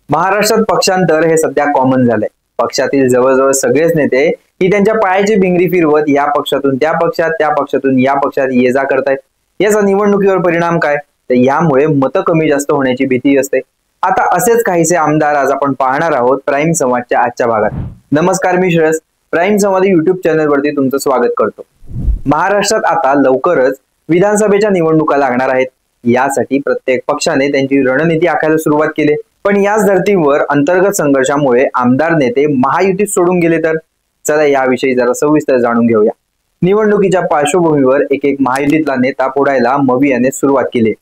महाराष्ट्रात पक्षांतर हे सध्या कॉमन झालंय। पक्षातील जवळजवळ सगळेच नेते ही त्यांच्या पायाची भिंगरी फिरवत या पक्षातून त्या पक्षात, त्या पक्षातून या पक्षात ये जा करतायत। याचा निवडणुकीवर परिणाम काय? तर यामुळे मतं कमी जास्त होण्याची भीती असते। आता असेच काहीसे आमदार आज आपण पाहणार आहोत प्राईम संवादच्या आजच्या भागात। नमस्कार, मी श्रेयस प्राईम संवाद युट्यूब चॅनलवरती तुमचं स्वागत करतो। महाराष्ट्रात आता लवकरच विधानसभेच्या निवडणुका लागणार आहेत। यासाठी प्रत्येक पक्षाने त्यांची रणनीती आखायला सुरुवात केली, पण याच धर्तीवर अंतर्गत संघर्षामुळे आमदार नेते महायुतीत सोडून गेले तर चला याविषयी जरा सविस्तर जाणून घेऊया। निवडणुकीच्या पार्श्वभूमीवर एक एक महायुतीतला नेता फोडायला मवी याने सुरुवात केली।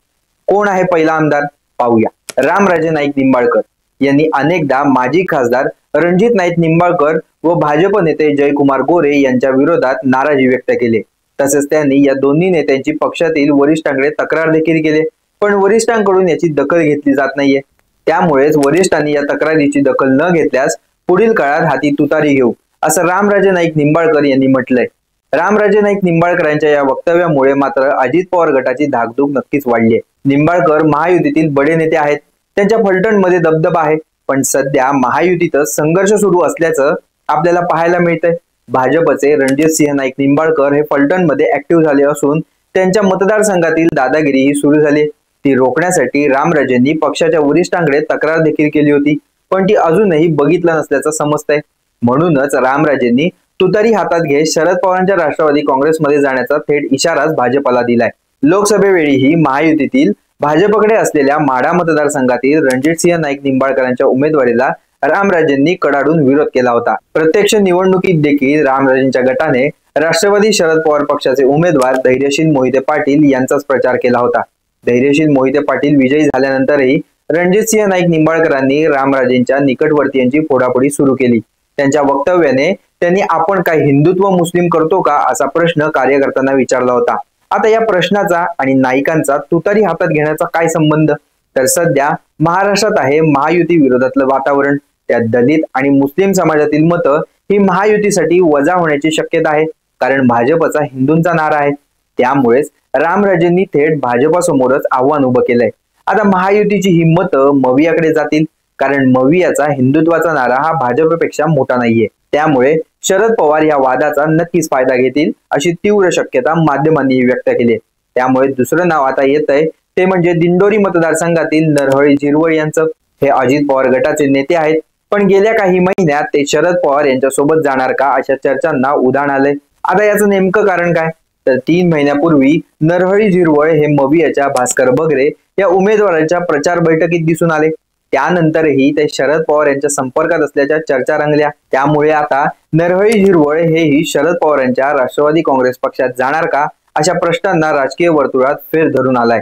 कोण आहे पहिला आमदार पाहूया। रामराजे नाईक निंबाळकर यांनी अनेकदा माजी खासदार रणजित नाईक निंबाळकर व भाजप नेते जयकुमार गोरे यांच्या विरोधात नाराजी व्यक्त केली। तसेच त्यांनी या दोन्ही नेत्यांची पक्षातील वरिष्ठांकडे तक्रार देखील केली, पण वरिष्ठांकडून याची दखल घेतली जात नाहीये। त्यामुळेच वरिष्ठांनी या तक्रारीची दखल न घेतल्यास पुढील काळात हाती तुतारी घेऊ असं रामराजे नाईक निंबाळकर यांनी म्हटलंय। रामराजे नाईक निंबाळकरांच्या या वक्तव्यामुळे मात्र अजित पवार गटाची धाकधूक नक्कीच वाढली आहे। निंबाळकर महायुतीतील बडे नेते आहेत, त्यांच्या फलटणमध्ये दबदबा आहे, पण सध्या महायुतीतच संघर्ष सुरू असल्याचं आपल्याला पाहायला मिळतंय। भाजपचे रणजित सिंह नाईक निंबाळकर हे फलटणमध्ये ऍक्टिव्ह झाले असून त्यांच्या मतदारसंघातील दादागिरी ही सुरू झाली। ती रोखण्यासाठी रामराजेंनी पक्षाच्या वरिष्ठांकडे तक्रार देखील केली होती, पण ती अजूनही बघितलं नसल्याचं समजतंय। म्हणूनच रामराजेंनी तुतारी हातात घेत शरद पवारांच्या राष्ट्रवादी काँग्रेसमध्ये जाण्याचा थेट इशाराच भाजपला दिलाय। लोकसभेवेळीही महायुतीतील भाजपकडे असलेल्या माढा मतदारसंघातील रणजित सिंह नाईक निंबाळकरांच्या उमेदवारीला रामराजेंनी कडाडून विरोध केला होता। प्रत्यक्ष निवडणुकीत देखील रामराजेंच्या गटाने राष्ट्रवादी शरद पवार पक्षाचे उमेदवार धैर्यशील मोहिते पाटील यांचाच प्रचार केला होता। धैर्यशील मोहिते पाटील विजयी झाल्यानंतरही रणजित सिंह नाईक निंबाळकरांनी रामराजेंच्या निकटवर्तीयांची फोडाफोडी सुरू केली। त्यांच्या वक्तव्याने त्यांनी आपण काय हिंदुत्व मुस्लिम करतो का असा प्रश्न कार्यकर्त्यांना विचारला होता। आता या प्रश्नाचा आणि नाईकांचा तुतारी हातात घेण्याचा काय संबंध? तर सध्या महाराष्ट्रात आहे महायुती विरोधातलं वातावरण। त्यात दलित आणि मुस्लिम समाजातील मतं ही महायुतीसाठी वजा होण्याची शक्यता आहे, कारण भाजपचा हिंदूंचा नारा आहे। त्यामुळेच रामराजेंनी थेट भाजपासमोरच आव्हान उभं केलंय। आता महायुतीची ही मतं मवियाकडे जातील, कारण मवियाचा हिंदुत्वाचा नारा हा भाजपपेक्षा मोठा नाहीये। त्यामुळे शरद पवार या वादाचा नक्कीच फायदा घेतील अशी तीव्र शक्यता माध्यमांनी व्यक्त केली। त्यामुळे दुसरं नाव आता येतंय ते म्हणजे दिंडोरी मतदारसंघातील नरहरी झिरवळ यांचं। हे अजित पवार गटाचे नेते आहेत, पण गेल्या काही महिन्यात ते शरद पवार यांच्यासोबत जाणार का अशा चर्चांना उधाण आलंय। आता याचं नेमकं कारण काय? तर 3 महिन्यापूर्वी नरहरी झिरवळ हे मवियाच्या भास्कर बगरे या उमेदवारांच्या प्रचार बैठकीत दिसून आले। त्यानंतरही ते शरद पवार यांच्या संपर्कात असल्याच्या चर्चा रंगल्या। त्यामुळे आता नरहरी झिरवळ हेही शरद पवारांच्या राष्ट्रवादी काँग्रेस पक्षात जाणार का अशा प्रश्नांना राजकीय वर्तुळात फेर धरून आलाय।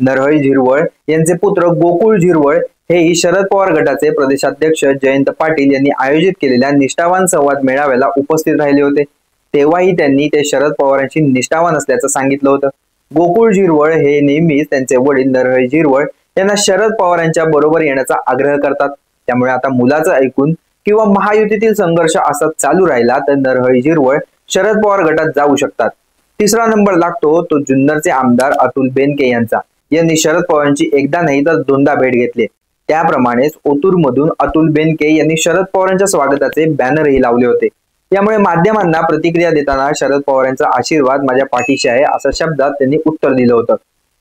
नरहरी झिरवळ यांचे पुत्र गोकुळ झिरवळ हेही शरद पवार गटाचे प्रदेशाध्यक्ष जयंत पाटील यांनी आयोजित केलेल्या निष्ठावान संवाद मेळाव्याला उपस्थित राहिले होते। तेव्हाही त्यांनी ते शरद पवारांशी निष्ठावान असल्याचं सांगितलं होतं। गोकुळ झिरवळ हे नेहमीच त्यांचे वडील नरहरी झिरवळ यांना शरद पवारांच्या बरोबर येण्याचा आग्रह करतात। त्यामुळे आता मुलाचं ऐकून किंवा महायुतीतील संघर्ष असा चालू राहिला तर नरहरी झिरवळ शरद पवार गटात जाऊ शकतात। तिसरा नंबर लागतो तो जुन्नरचे आमदार अतुल बेनके यांचा। यांनी शरद पवारांची एकदा नाही तर 2दा भेट घेतली। त्याप्रमाणेच ओतूर मधून अतुल बेनके यांनी शरद पवारांच्या स्वागताचे बॅनरही लावले होते। यामुळे माध्यमांना प्रतिक्रिया देताना शरद पवारांचा आशीर्वाद माझ्या पाठीशी आहे अशा शब्दात त्यांनी उत्तर दिलं होतं।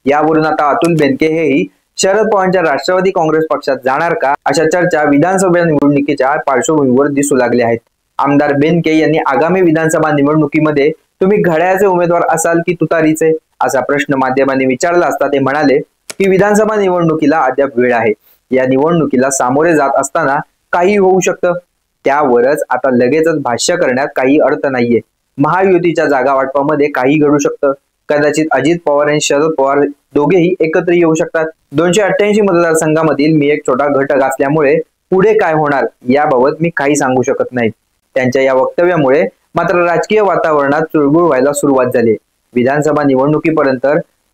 यावरून आता अतुल बेनके हेही शरद पवारांच्या राष्ट्रवादी काँग्रेस पक्षात जाणार का अशा चर्चा विधानसभा निवडणुकीच्या पार्श्वभूमीवर दिसू लागल्या आहेत। आमदार बेनके यांनी आगामी विधानसभा निवडणुकीमध्ये तुम्ही घड्याळाचे उमेदवार असाल की तुतारीचे असा प्रश्न माध्यमांनी विचारला असता ते म्हणाले की विधानसभा निवडणुकीला अद्याप वेळ आहे। या निवडणुकीला सामोरे जात असताना काही होऊ शकतं, त्यावरच आता लगेचच भाष्य करण्यात काही अर्थ नाहीये। महायुतीच्या जागा वाटपामध्ये काही घडू शकतं। कदाचित अजित पवार आणि शरद पवार दोघेही एकत्र येऊ शकतात। 288 मतदारसंघामधील मी एक छोटा घटक असल्यामुळे पुढे काय होणार याबाबत मी काही सांगू शकत नाही। त्यांच्या या वक्तव्यामुळे मात्र राजकीय वातावरणात चुळबुळ व्हायला सुरुवात झाली। विधानसभा निवडणुकीपर्यंत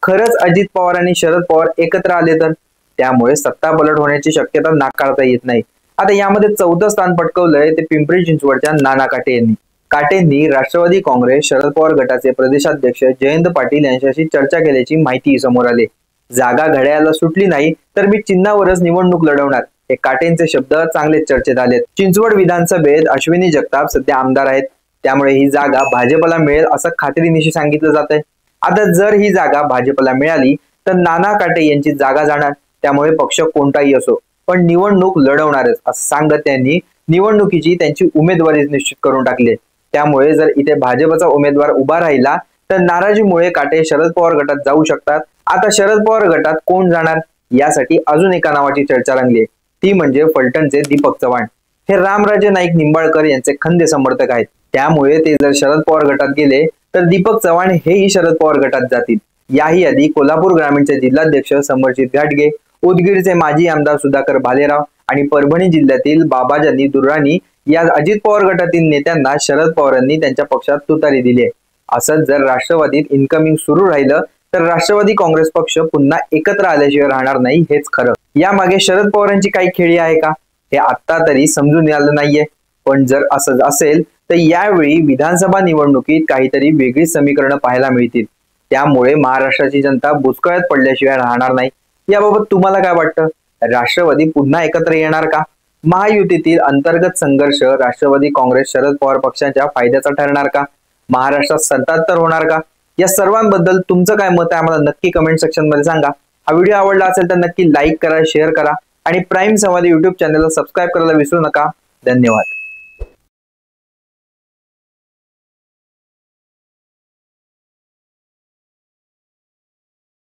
खरंच अजित पवार आणि शरद पवार एकत्र आले तर त्यामुळे सत्ता पलट होण्याची शक्यता नाकारता येत नाही। आता यामध्ये 4थं स्थान पटकवलंय ते पिंपरी चिंचवडच्या नाना काटे यांनी। काटेंनी राष्ट्रवादी काँग्रेस शरद पवार गटाचे प्रदेशाध्यक्ष जयंत पाटील यांच्याशी चर्चा केल्याची माहिती समोर आली। जागा घड्याळाला सुटली नाही तर मी चिन्हावरच निवडणूक लढवणार हे काटेंचे शब्द चांगलेच चर्चेत आलेत। चिंचवड विधानसभेत अश्विनी जगताप सध्या आमदार आहेत, त्यामुळे ही जागा भाजपला मिळेल असं खात्रीनिशी सांगितलं जात आहे। आता जर ही जागा भाजपला मिळाली तर नाना काटे यांची जागा जाणार, त्यामुळे पक्ष कोणताही असो पण निवडणूक लढवणारच असं सांगत त्यांनी निवडणुकीची त्यांची उमेदवारी निश्चित करून टाकली। त्यामुळे जर इथे भाजपचा उमेदवार उभा राहिला तर नाराजीमुळे काटे शरद पवार गटात जाऊ शकतात। आता शरद पवार गटात कोण जाणार यासाठी अजून एका नावाची चर्चा रंगली, ती म्हणजे फलटणचे दीपक चव्हाण। हे रामराजे नाईक निंबाळकर यांचे खंदे समर्थक आहेत, त्यामुळे ते जर शरद पवार गटात गेले तर दीपक चव्हाण हेही शरद पवार गटात जातील। याही आधी कोल्हापूर ग्रामीणचे जिल्हाध्यक्ष समरजित घाटगे, उदगीरचे माजी आमदार सुधाकर भालेराव आणि परभणी जिल्ह्यातील बाबाजानी दुर्राणी या अजित पवार गटातील नेत्यांना शरद पवारांनी त्यांच्या पक्षात तुतारी दिली। असंच जर राष्ट्रवादीत इन्कमिंग सुरू राहिलं तर राष्ट्रवादी काँग्रेस पक्ष पुन्हा एकत्र आल्याशिवाय राहणार नाही हेच खरं। यामागे शरद पवारांची काही खेळी आहे का हे आता तरी समजून आलं नाहीये, पण जर असं असेल तर यावेळी विधानसभा निवडणुकीत काहीतरी वेगळी समीकरणं पाहायला मिळतील। त्यामुळे महाराष्ट्राची जनता बुचकळ्यात पडल्याशिवाय राहणार नाही। याबाबत तुम्हाला काय वाटतं? राष्ट्रवादी पुन्हा एकत्र येणार का? महायुतीतील अंतर्गत संघर्ष राष्ट्रवादी काँग्रेस शरद पवार पक्षाच्या फायद्याचा ठरणार का? महाराष्ट्रात सत्तांतर होणार का? या सर्वांबद्दल तुमचं काय मत आहे आम्हाला नक्की कमेंट सेक्शन मध्ये सांगा। हा व्हिडिओ आवडला असेल तर नक्की लाईक करा, शेअर करा आणि प्राईम संवाद YouTube चॅनलला सबस्क्राईब करायला विसरू नका। धन्यवाद।